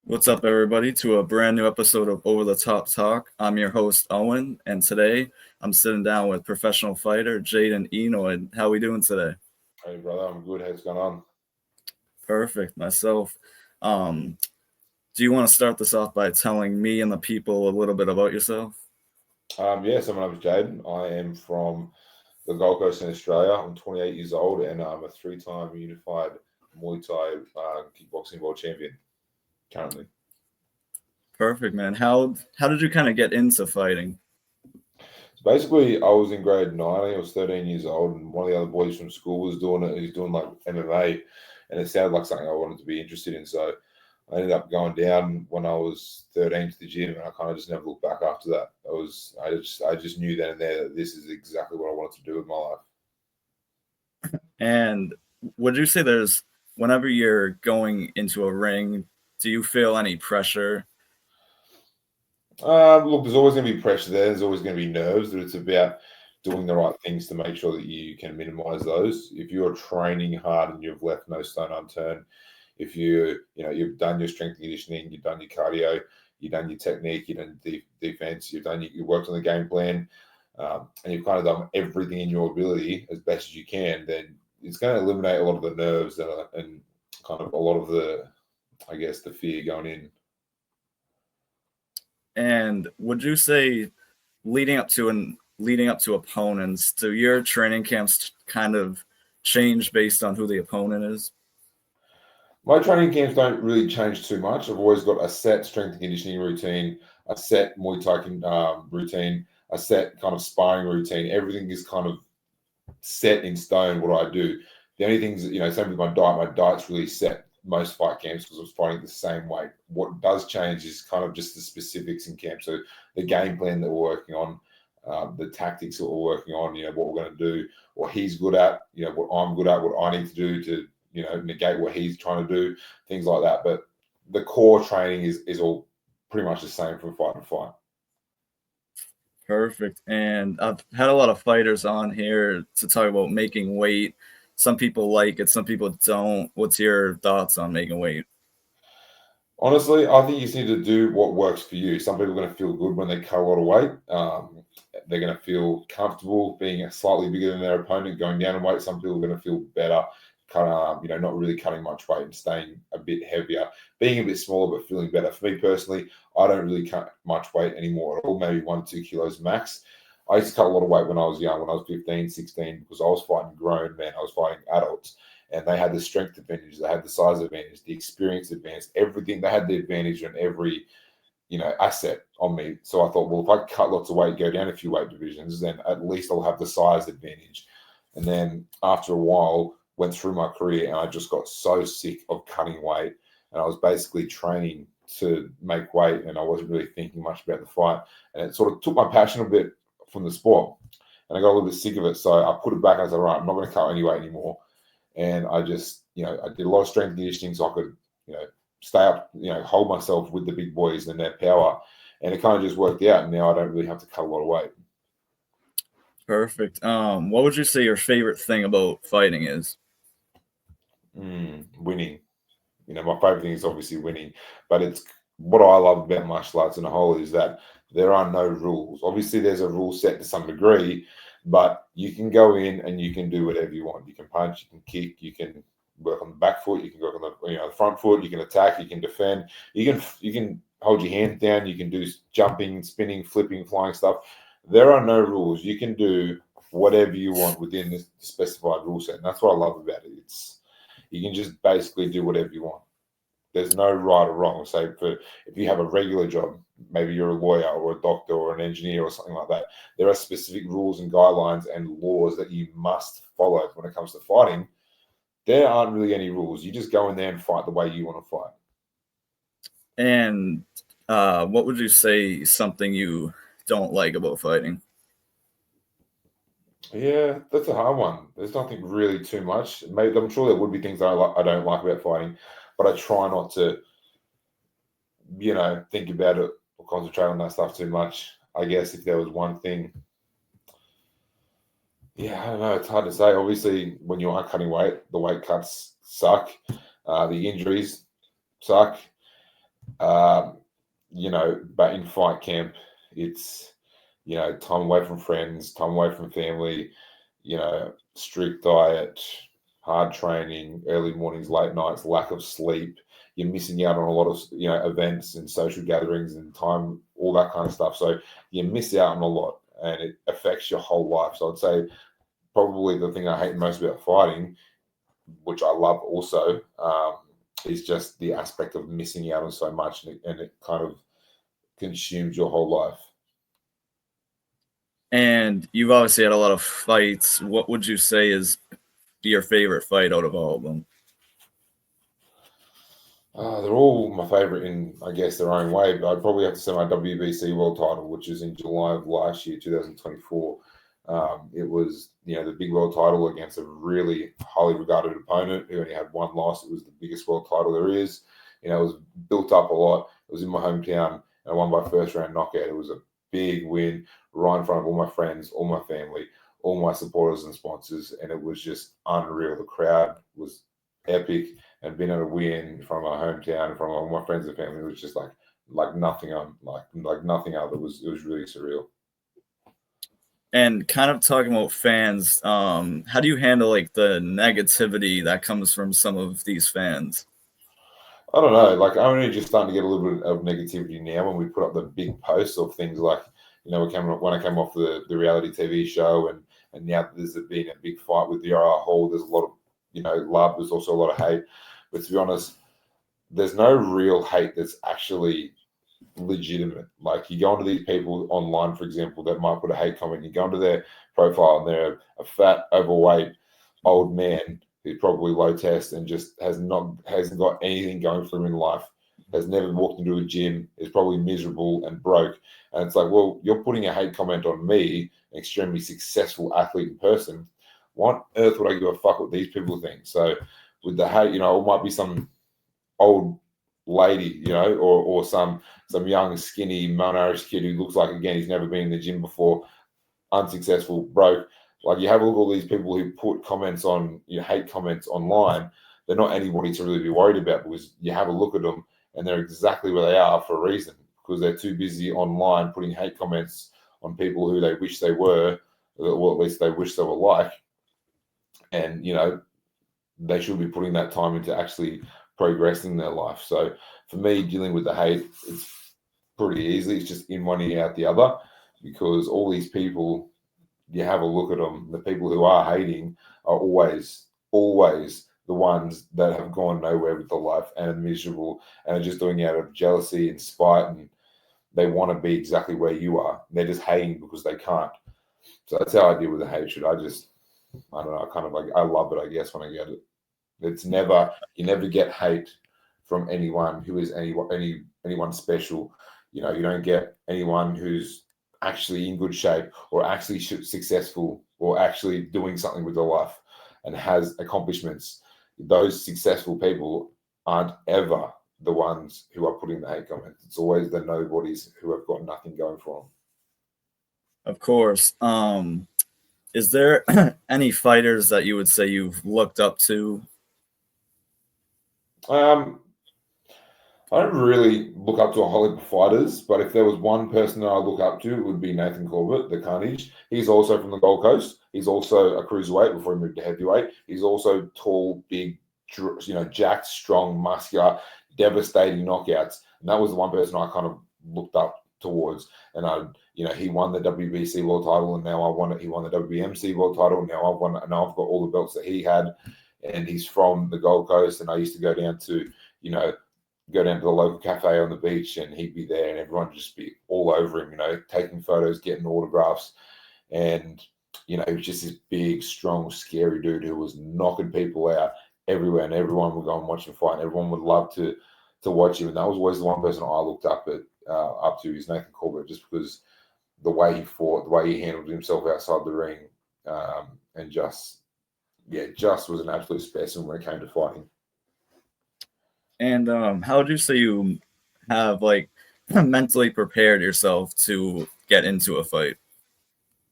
What's up, everybody, to a brand new episode of Over the Top Talk. I'm your host, Owen, and today I'm sitting down with professional fighter Jayden Eynaud. How we doing today? Hey, brother, I'm good. How's it going on? Perfect, myself. Um, do you want to start this off by telling me and the people a little bit about yourself? So my name's Jayden. I am from the Gold Coast in Australia. I'm 28 years old and I'm a three-time unified Muay Thai kickboxing world champion currently. Perfect, man. How did you kind of get into fighting? So basically, I was in grade 9. I was 13 years old, and one of the other boys from school was doing it. He's doing like MMA, and it sounded like something I wanted to be interested in. So I ended up going down when I was 13 to the gym, and I kind of just never looked back after that. I just knew then and there that this is exactly what I wanted to do with my life. And would you say whenever you're going into a ring, do you feel any pressure? Look, there's always going to be pressure there. There's always going to be nerves. But it's about doing the right things to make sure that you can minimize those. If you're training hard and you've left no stone unturned, if you've done your strength and conditioning, you've done your cardio, you've done your technique, you've done defense, you worked on the game plan, and you've kind of done everything in your ability as best as you can, then it's going to eliminate a lot of the nerves and kind of a lot of I guess, the fear going in. And would you say leading up to opponents, do your training camps kind of change based on who the opponent is? My training camps don't really change too much. I've always got a set strength and conditioning routine, a set Muay Thai routine, a set kind of sparring routine. Everything is kind of set in stone what I do. The only things, same with my diet's really set most fight camps because I was fighting the same weight. What does change is kind of just the specifics in camp. So the game plan that we're working on, the tactics that we're working on, what we're going to do, what he's good at, what I'm good at, what I need to do to, negate what he's trying to do, things like that. But the core training is all pretty much the same from fight to fight. Perfect. And I've had a lot of fighters on here to talk about making weight. Some people like it, some people don't. What's your thoughts on making weight? Honestly, I think you just need to do what works for you. Some people are going to feel good when they cut a lot of weight. They're going to feel comfortable being slightly bigger than their opponent, going down in weight. Some people are going to feel better, not really cutting much weight and staying a bit heavier, being a bit smaller but feeling better. For me personally, I don't really cut much weight anymore at all, maybe 1 to 2 kilos max. I used to cut a lot of weight when I was young, when I was 15, 16, because I was fighting grown men. I was fighting adults and they had the strength advantage, they had the size advantage, the experience advantage, everything. They had the advantage on every, asset on me. So I thought, well, if I cut lots of weight, go down a few weight divisions, then at least I'll have the size advantage. And then after a while, went through my career and I just got so sick of cutting weight. And I was basically training to make weight and I wasn't really thinking much about the fight. And it sort of took my passion a bit from the sport. And I got a little bit sick of it. So I put it back and I was like, right, I'm not going to cut any weight anymore. And I just, I did a lot of strength conditioning so I could, stay up, hold myself with the big boys and their power. And it kind of just worked out. And now I don't really have to cut a lot of weight. Perfect. What would you say your favorite thing about fighting is? Winning. My favorite thing is obviously winning, but it's what I love about martial arts in a whole is that there are no rules. Obviously, there's a rule set to some degree, but you can go in and you can do whatever you want. You can punch, you can kick, you can work on the back foot, you can work on the front foot, you can attack, you can defend, you can hold your hands down, you can do jumping, spinning, flipping, flying stuff. There are no rules. You can do whatever you want within this specified rule set, and that's what I love about it. You can just basically do whatever you want. There's no right or wrong. So if you have a regular job, maybe you're a lawyer or a doctor or an engineer or something like that, there are specific rules and guidelines and laws that you must follow when it comes to fighting. There aren't really any rules. You just go in there and fight the way you want to fight. And what would you say something you don't like about fighting? Yeah, that's a hard one. There's nothing really too much. Maybe I'm sure there would be things I don't like about fighting, but I try not to, think about it or concentrate on that stuff too much. I guess if there was one thing, yeah, I don't know. It's hard to say. Obviously, when you are cutting weight, the weight cuts suck. The injuries suck. But in fight camp, it's, time away from friends, time away from family, strict diet, hard training, early mornings, late nights, lack of sleep. You're missing out on a lot of, events and social gatherings and time, all that kind of stuff. So you miss out on a lot and it affects your whole life. So I'd say probably the thing I hate most about fighting, which I love also, is just the aspect of missing out on so much, and it kind of consumes your whole life. And you've obviously had a lot of fights. What would you say is your favorite fight out of all of them? They're all my favorite in, I guess, their own way, but I'd probably have to say my WBC world title, which is in July of last year, 2024. It was, the big world title against a really highly regarded opponent who only had one loss. It was the biggest world title there is. It was built up a lot. It was in my hometown, and I won by first round knockout. It was a big win right in front of all my friends, all my family, all my supporters and sponsors, and it was just unreal. The crowd was epic, and being able to win from my hometown, from all my friends and family, was just like nothing on like nothing else. It was really surreal. And kind of talking about fans, how do you handle like the negativity that comes from some of these fans? I don't know. Like, I'm only just starting to get a little bit of negativity now when we put up the big posts of things like, when I came off the reality TV show, and now that there's been a big fight with the RR Hall, there's a lot of, love. There's also a lot of hate. But to be honest, there's no real hate that's actually legitimate. Like, you go onto these people online, for example, that might put a hate comment. You go onto their profile and they're a fat, overweight old man who's probably low test and just hasn't got anything going for him in life, has never walked into a gym, is probably miserable and broke. And it's like, well, you're putting a hate comment on me, an extremely successful athlete and person. Why on earth would I give a fuck what these people think? So with the hate, it might be some old lady, or some young, skinny, malnourished kid who looks like, again, he's never been in the gym before, unsuccessful, broke. Like, you have a look at all these people who put comments on, hate comments online. They're not anybody to really be worried about, because you have a look at them and they're exactly where they are for a reason, because they're too busy online putting hate comments on people who they wish they were, or at least they wish they were like. And, they should be putting that time into actually progressing their life. So for me, dealing with the hate, it's pretty easy. It's just in one ear out the other, because all these people, you have a look at them, the people who are hating are always the ones that have gone nowhere with their life and are miserable and are just doing it out of jealousy and spite, and they want to be exactly where you are. They're just hating because they can't. So that's how I deal with the hatred. I don't know, kind of like, I love it, I guess, when I get it. You never get hate from anyone who is anyone special. You don't get anyone who's actually in good shape, or actually successful, or actually doing something with their life and has accomplishments. Those successful people aren't ever the ones who are putting the hate comments. It's always the nobodies who have got nothing going for them. Of course. Is there any fighters that you would say you've looked up to? I don't really look up to a whole heap of fighters, but if there was one person that I look up to, it would be Nathan Corbett, the Carnage. He's also from the Gold Coast. He's also a cruiserweight before he moved to heavyweight. He's also tall, big, jacked, strong, muscular, devastating knockouts. And that was the one person I kind of looked up towards. And he won the WBC world title, and now he won the WBMC world title. Now I've got all the belts that he had, and he's from the Gold Coast. And I used to go down to, go down to the local cafe on the beach, and he'd be there, and everyone would just be all over him, taking photos, getting autographs. And, he was just this big, strong, scary dude who was knocking people out everywhere, and everyone would go and watch him fight, and everyone would love to watch him. And that was always the one person I looked up to is Nathan Corbett, just because the way he fought, the way he handled himself outside the ring, and just was an absolute specimen when it came to fighting. And how would you say you have like mentally prepared yourself to get into a fight?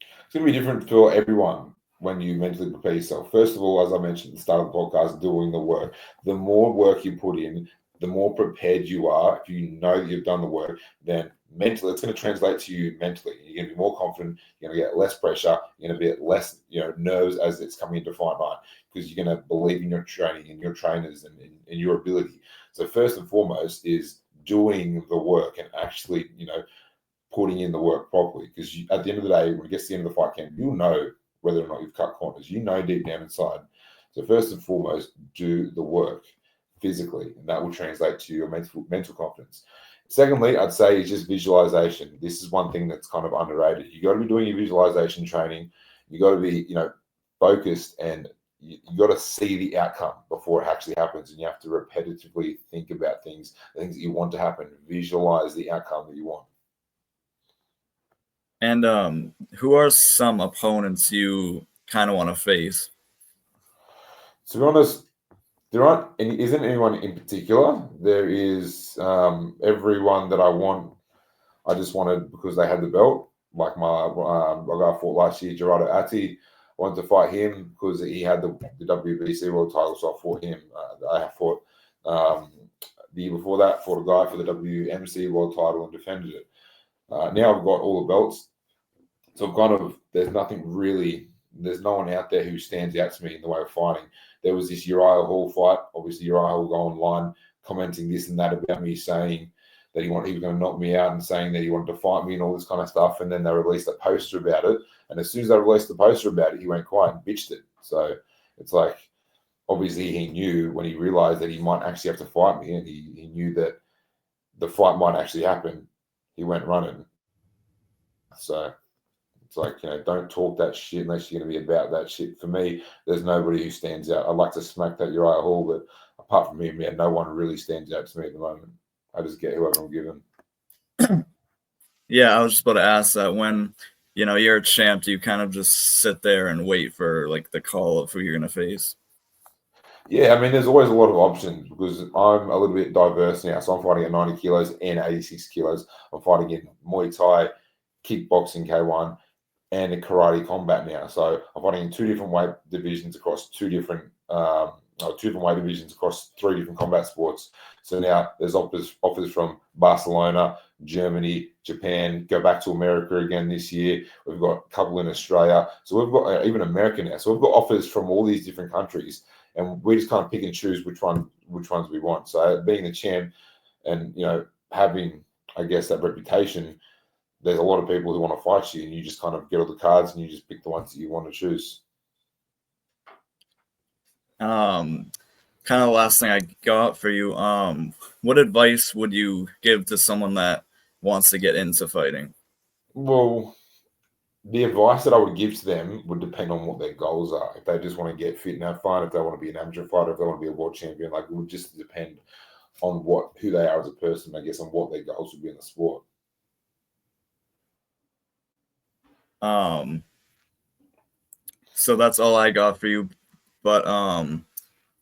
It's going to be different for everyone when you mentally prepare yourself. First of all, as I mentioned at the start of the podcast, doing the work. The more work you put in, the more prepared you are, if you know that you've done the work, then mentally, it's going to translate to you mentally. You're going to be more confident. You're going to get less pressure. You're going to be less, nerves as it's coming into fight night, because you're going to believe in your training and your trainers and your ability. So first and foremost is doing the work and actually, putting in the work properly. Because at the end of the day, when it gets to the end of the fight camp, you'll know whether or not you've cut corners. Deep down inside. So first and foremost, do the work physically, and that will translate to your mental confidence. Secondly, I'd say is just visualization. This is one thing that's kind of underrated. You got to be doing your visualization training. You got to be, focused, and you got to see the outcome before it actually happens. And you have to repetitively think about the things that you want to happen. Visualize the outcome that you want. And who are some opponents you kind of want to face? To be honest, there isn't anyone in particular. There is everyone that I want. I just wanted because they had the belt. Like my guy I fought last year, Gerardo Atti. I wanted to fight him because he had the WBC world title, so I fought him. I fought the year before that, fought a guy for the WMC world title and defended it. Now I've got all the belts, so there's no one out there who stands out to me in the way of fighting. There was this Uriah Hall fight. Obviously, Uriah Hall go online commenting this and that about me, saying that he was going to knock me out and saying that he wanted to fight me and all this kind of stuff. And then they released a poster about it. And as soon as they released the poster about it, he went quiet and bitched it. So it's like, obviously he knew when he realized that he might actually have to fight me, and he knew that the fight might actually happen, he went running. So it's like, don't talk that shit unless you're going to be about that shit. For me, there's nobody who stands out. I'd like to smack that Uriah Hall, but apart from him, no one really stands out to me at the moment. I just get whoever I'm given. Yeah, I was just about to ask that. When you're a champ, do you kind of just sit there and wait for like the call of who you're gonna face? Yeah, I mean, there's always a lot of options because I'm a little bit diverse now. So I'm fighting at 90 kilos and 86 kilos. I'm fighting in Muay Thai, kickboxing, K1, and in karate combat now. So I'm fighting in two different weight divisions across two different weight divisions across three different combat sports. So now there's offers from Barcelona, Germany, Japan, go back to America again this year. We've got a couple in Australia. So we've got even America now. So we've got offers from all these different countries, and we just kind of pick and choose which ones we want. So being the champ and, having, I guess, that reputation, there's a lot of people who want to fight you, and you just kind of get all the cards and you just pick the ones that you want to choose. Kind of the last thing I got for you. What advice would you give to someone that wants to get into fighting? Well, the advice that I would give to them would depend on what their goals are. If they just want to get fit and have fun, if they want to be an amateur fighter, if they want to be a world champion, it would just depend on who they are as a person, I guess, and what their goals would be in the sport. So that's all I got for you. But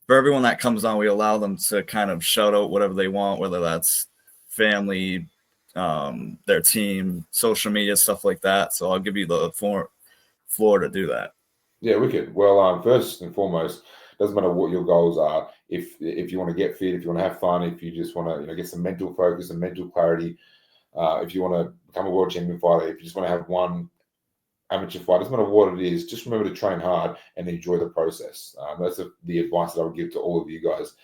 for everyone that comes on, we allow them to kind of shout out whatever they want, whether that's family, their team, social media, stuff like that. So I'll give you the floor to do that. Yeah, wicked. Well, first and foremost, doesn't matter what your goals are. If you want to get fit, if you want to have fun, if you just want to get some mental focus and mental clarity, if you want to become a world champion fighter, if you just want to have one amateur fight, doesn't matter what it is, just remember to train hard and enjoy the process. That's the advice that I would give to all of you guys.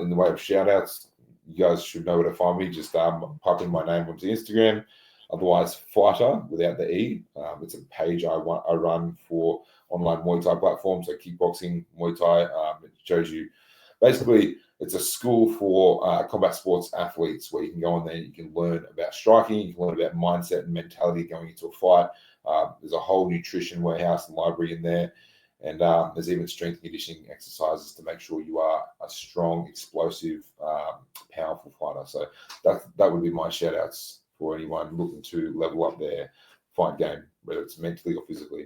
In the way of shout outs, you guys should know where to find me. Just pop in my name onto Instagram. Otherwise, Fighter without the E. It's a page I run for online Muay Thai platforms, so kickboxing, Muay Thai. It shows you basically it's a school for combat sports athletes where you can go on there, you can learn about striking, you can learn about mindset and mentality going into a fight. There's a whole nutrition warehouse and library in there. And there's even strength and conditioning exercises to make sure you are a strong, explosive, powerful fighter. So that would be my shout outs for anyone looking to level up their fight game, whether it's mentally or physically.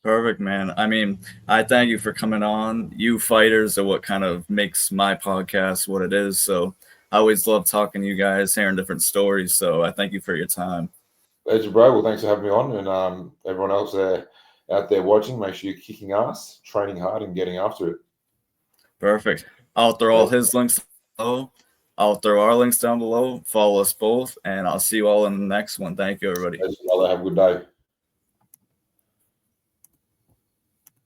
Perfect, man. I mean, I thank you for coming on. You fighters are what kind of makes my podcast what it is. So I always love talking to you guys, hearing different stories. So I thank you for your time. Pleasure, bro. Well, thanks for having me on. And everyone else out there watching, make sure you're kicking ass, training hard, and getting after it. Perfect. I'll throw all his links below. I'll throw our links down below. Follow us both, and I'll see you all in the next one. Thank you, everybody. Have a good day.